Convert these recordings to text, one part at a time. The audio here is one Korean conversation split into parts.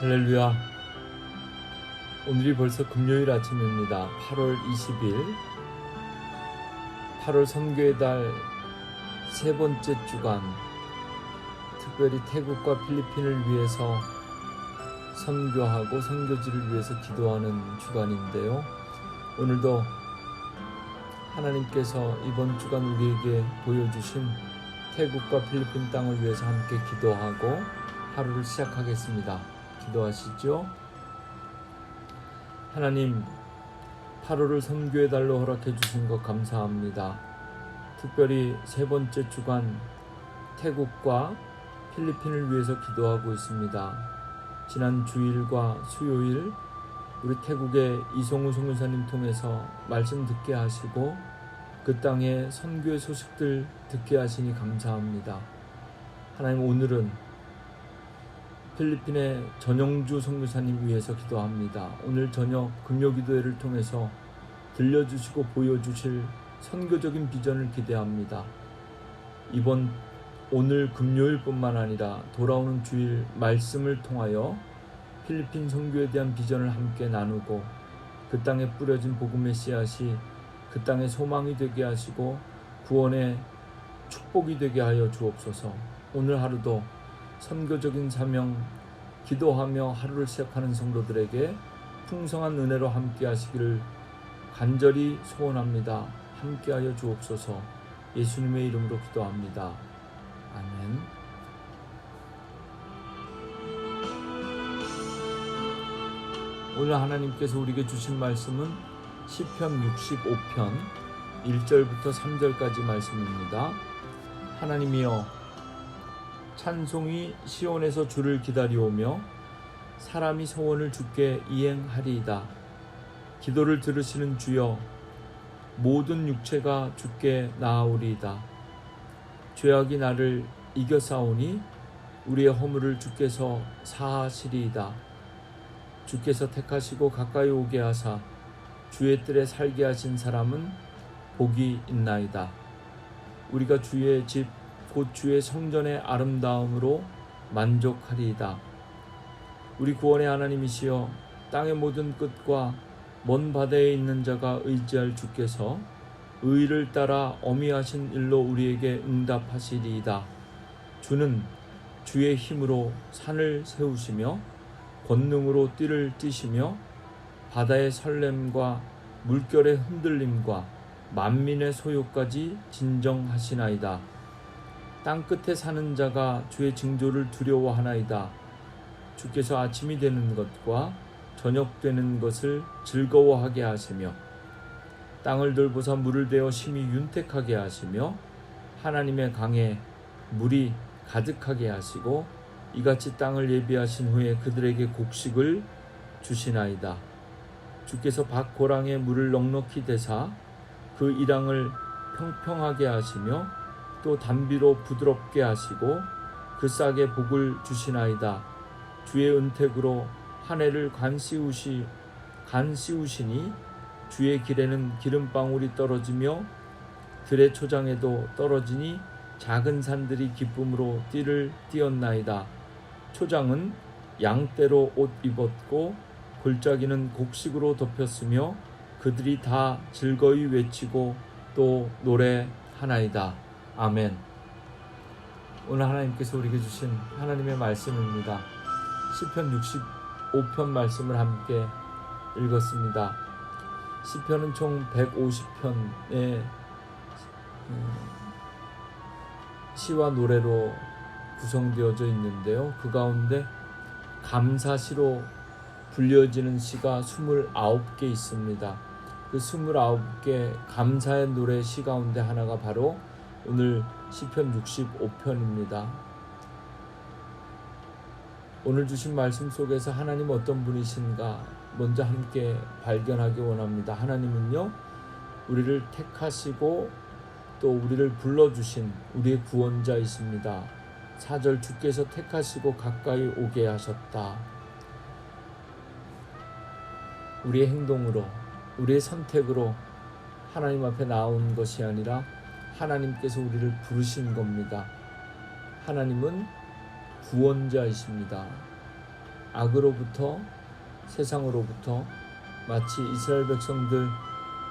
할렐루야. 오늘이 벌써 금요일 아침입니다. 8월 20일 8월 선교의 달 세 번째 주간, 특별히 태국과 필리핀을 위해서 선교하고 선교지를 위해서 기도하는 주간인데요. 오늘도 하나님께서 이번 주간 우리에게 보여주신 태국과 필리핀 땅을 위해서 함께 기도하고 하루를 시작하겠습니다. 기도하시죠. 하나님, 8월을 선교의 달로 허락해 주신 것 감사합니다. 특별히 세 번째 주간 태국과 필리핀을 위해서 기도하고 있습니다. 지난 주일과 수요일 우리 태국의 이성우 선교사님 통해서 말씀 듣게 하시고 그 땅의 선교의 소식들 듣게 하시니 감사합니다. 하나님, 오늘은 필리핀의 전영주 선교사님 위해서 기도합니다. 오늘 저녁 금요기도회를 통해서 들려주시고 보여주실 선교적인 비전을 기대합니다. 오늘 금요일뿐만 아니라 돌아오는 주일 말씀을 통하여 필리핀 선교에 대한 비전을 함께 나누고 그 땅에 뿌려진 복음의 씨앗이 그 땅의 소망이 되게 하시고 구원의 축복이 되게 하여 주옵소서. 오늘 하루도 선교적인 사명 기도하며 하루를 시작하는 성도들에게 풍성한 은혜로 함께 하시기를 간절히 소원합니다. 함께하여 주옵소서. 예수님의 이름으로 기도합니다. 아멘. 오늘 하나님께서 우리에게 주신 말씀은 시편 65편 1절부터 3절까지 말씀입니다. 하나님이여, 찬송이 시온에서 주를 기다리오며 사람이 소원을 주께 이행하리이다. 기도를 들으시는 주여, 모든 육체가 주께 나아오리이다. 죄악이 나를 이겨싸우니 우리의 허물을 주께서 사하시리이다. 주께서 택하시고 가까이 오게 하사 주의 뜰에 살게 하신 사람은 복이 있나이다. 우리가 주의 집 곧 주의 성전의 아름다움으로 만족하리이다. 우리 구원의 하나님이시여, 땅의 모든 끝과 먼 바다에 있는 자가 의지할 주께서 의를 따라 어미하신 일로 우리에게 응답하시리이다. 주는 주의 힘으로 산을 세우시며 권능으로 띠를 띠시며 바다의 설렘과 물결의 흔들림과 만민의 소요까지 진정하시나이다. 땅끝에 사는 자가 주의 징조를 두려워하나이다. 주께서 아침이 되는 것과 저녁 되는 것을 즐거워하게 하시며 땅을 돌보사 물을 대어 심히 윤택하게 하시며 하나님의 강에 물이 가득하게 하시고 이같이 땅을 예비하신 후에 그들에게 곡식을 주시나이다. 주께서 밭고랑에 물을 넉넉히 대사 그 이랑을 평평하게 하시며 또 단비로 부드럽게 하시고 그 싹에 복을 주시나이다. 주의 은택으로 한 해를 간 씌우시니 주의 길에는 기름방울이 떨어지며 들의 초장에도 떨어지니 작은 산들이 기쁨으로 띠를 띄었나이다. 초장은 양떼로 옷 입었고 골짜기는 곡식으로 덮였으며 그들이 다 즐거이 외치고 또 노래하나이다. 아멘. 오늘 하나님께서 우리에게 주신 하나님의 말씀입니다. 시편 65편 말씀을 함께 읽었습니다. 시편은 총 150편의 시와 노래로 구성되어져 있는데요. 그 가운데 감사시로 불려지는 시가 29개 있습니다. 그 29개 감사의 노래 시 가운데 하나가 바로 오늘 시편 65편입니다. 오늘 주신 말씀 속에서 하나님 어떤 분이신가 먼저 함께 발견하기 원합니다. 하나님은요, 우리를 택하시고 또 우리를 불러주신 우리의 구원자이십니다. 4절, 주께서 택하시고 가까이 오게 하셨다. 우리의 행동으로, 우리의 선택으로 하나님 앞에 나온 것이 아니라 하나님께서 우리를 부르신 겁니다. 하나님은 구원자이십니다. 악으로부터, 세상으로부터 마치 이스라엘 백성들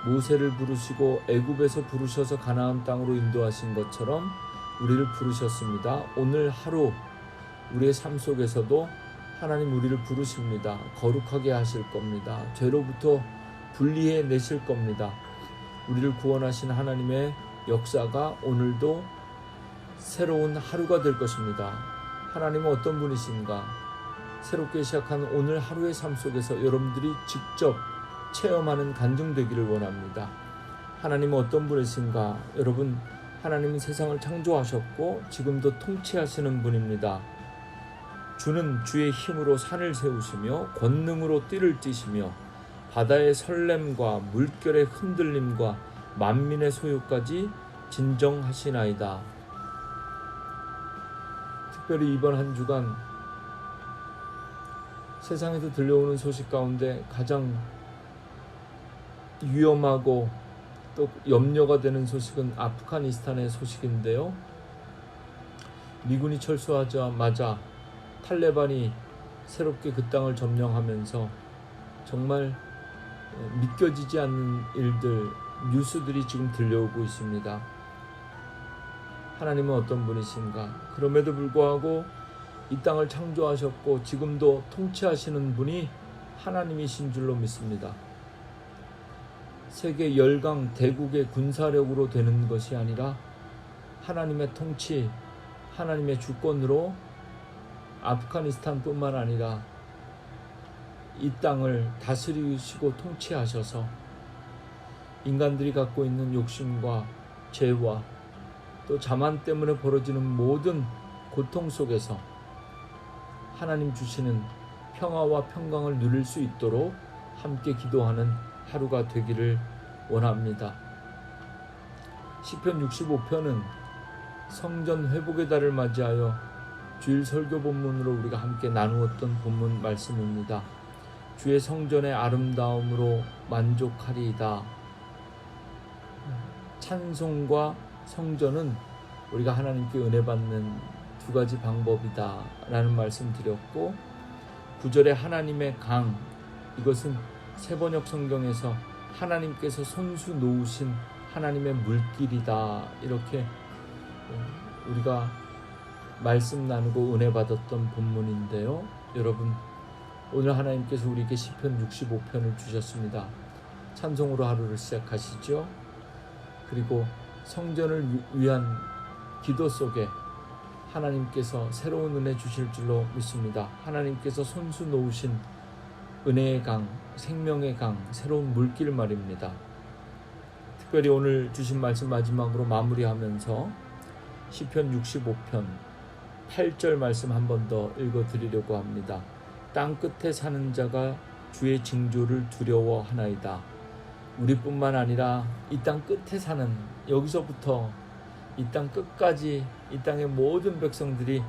모세를 부르시고 애굽에서 부르셔서 가나안 땅으로 인도하신 것처럼 우리를 부르셨습니다. 오늘 하루 우리의 삶 속에서도 하나님 우리를 부르십니다. 거룩하게 하실 겁니다. 죄로부터 분리해 내실 겁니다. 우리를 구원하신 하나님의 역사가 오늘도 새로운 하루가 될 것입니다. 하나님은 어떤 분이신가? 새롭게 시작한 오늘 하루의 삶 속에서 여러분들이 직접 체험하는 간증되기를 원합니다. 하나님은 어떤 분이신가? 여러분, 하나님은 세상을 창조하셨고 지금도 통치하시는 분입니다. 주는 주의 힘으로 산을 세우시며 권능으로 띠를 띠시며 바다의 설렘과 물결의 흔들림과 만민의 소유까지 진정하시나이다. 특별히 이번 한 주간 세상에서 들려오는 소식 가운데 가장 위험하고 또 염려가 되는 소식은 아프가니스탄의 소식인데요. 미군이 철수하자마자 탈레반이 새롭게 그 땅을 점령하면서 정말 믿겨지지 않는 일들, 뉴스들이 지금 들려오고 있습니다. 하나님은 어떤 분이신가? 그럼에도 불구하고 이 땅을 창조하셨고 지금도 통치하시는 분이 하나님이신 줄로 믿습니다. 세계 열강 대국의 군사력으로 되는 것이 아니라 하나님의 통치, 하나님의 주권으로 아프가니스탄뿐만 아니라 이 땅을 다스리시고 통치하셔서 인간들이 갖고 있는 욕심과 죄와 또 자만 때문에 벌어지는 모든 고통 속에서 하나님 주시는 평화와 평강을 누릴 수 있도록 함께 기도하는 하루가 되기를 원합니다. 시편 65편은 성전 회복의 달을 맞이하여 주일 설교 본문으로 우리가 함께 나누었던 본문 말씀입니다. 주의 성전의 아름다움으로 만족하리이다. 찬송과 성전은 우리가 하나님께 은혜 받는 두 가지 방법이다 라는 말씀 드렸고, 9절에 하나님의 강, 이것은 세번역 성경에서 하나님께서 손수 놓으신 하나님의 물길이다, 이렇게 우리가 말씀 나누고 은혜 받았던 본문인데요. 여러분, 오늘 하나님께서 우리에게 시편 65편을 주셨습니다. 찬송으로 하루를 시작하시죠. 그리고 성전을 위한 기도 속에 하나님께서 새로운 은혜 주실 줄로 믿습니다. 하나님께서 손수 놓으신 은혜의 강, 생명의 강, 새로운 물길 말입니다. 특별히 오늘 주신 말씀 마지막으로 마무리하면서 시편 65편 8절 말씀 한 번 더 읽어드리려고 합니다. 땅 끝에 사는 자가 주의 징조를 두려워하나이다. 우리뿐만 아니라 이 땅 끝에 사는, 여기서부터 이 땅 끝까지 이 땅의 모든 백성들이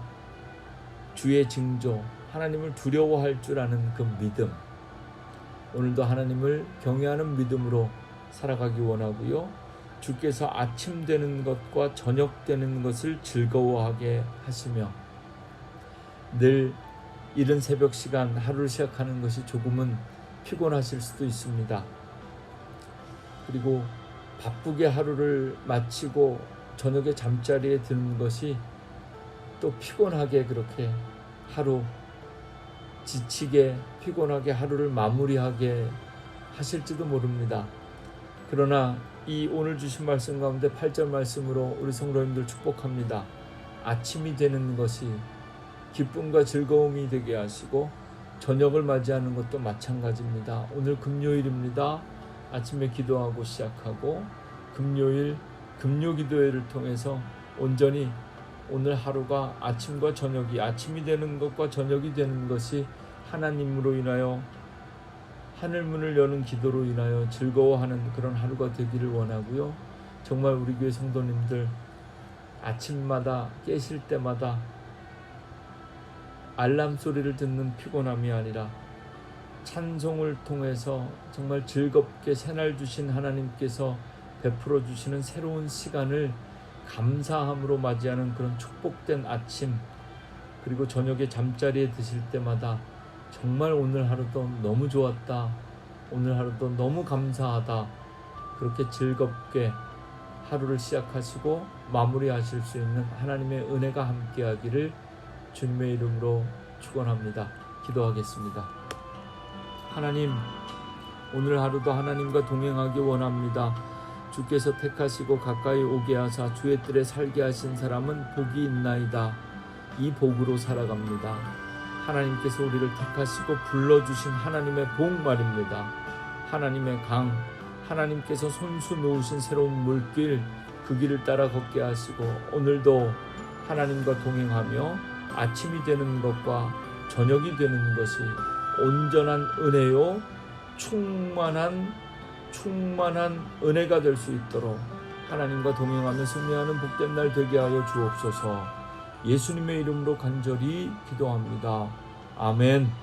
주의 징조, 하나님을 두려워할 줄 아는 그 믿음, 오늘도 하나님을 경외하는 믿음으로 살아가기 원하고요. 주께서 아침 되는 것과 저녁 되는 것을 즐거워하게 하시며, 늘 이른 새벽 시간 하루를 시작하는 것이 조금은 피곤하실 수도 있습니다. 그리고 바쁘게 하루를 마치고 저녁에 잠자리에 드는 것이 또 피곤하게, 그렇게 하루 지치게 피곤하게 하루를 마무리하게 하실지도 모릅니다. 그러나 이 오늘 주신 말씀 가운데 8절 말씀으로 우리 성도님들 축복합니다. 아침이 되는 것이 기쁨과 즐거움이 되게 하시고 저녁을 맞이하는 것도 마찬가지입니다. 오늘 금요일입니다. 아침에 기도하고 시작하고 금요일 금요기도회를 통해서 온전히 오늘 하루가 아침과 저녁이, 아침이 되는 것과 저녁이 되는 것이 하나님으로 인하여 하늘문을 여는 기도로 인하여 즐거워하는 그런 하루가 되기를 원하고요. 정말 우리 교회 성도님들 아침마다 깨실 때마다 알람 소리를 듣는 피곤함이 아니라 찬송을 통해서 정말 즐겁게 새날 주신 하나님께서 베풀어 주시는 새로운 시간을 감사함으로 맞이하는 그런 축복된 아침, 그리고 저녁에 잠자리에 드실 때마다 정말 오늘 하루도 너무 좋았다. 오늘 하루도 너무 감사하다. 그렇게 즐겁게 하루를 시작하시고 마무리하실 수 있는 하나님의 은혜가 함께하기를 주님의 이름으로 축원합니다. 기도하겠습니다. 하나님, 오늘 하루도 하나님과 동행하기 원합니다. 주께서 택하시고 가까이 오게 하사 주의 뜰에 살게 하신 사람은 복이 있나이다. 이 복으로 살아갑니다. 하나님께서 우리를 택하시고 불러주신 하나님의 복 말입니다. 하나님의 강, 하나님께서 손수 놓으신 새로운 물길, 그 길을 따라 걷게 하시고 오늘도 하나님과 동행하며 아침이 되는 것과 저녁이 되는 것이 온전한 은혜요 충만한 은혜가 될 수 있도록 하나님과 동행하며 승리하는 복된 날 되게 하여 주옵소서. 예수님의 이름으로 간절히 기도합니다. 아멘.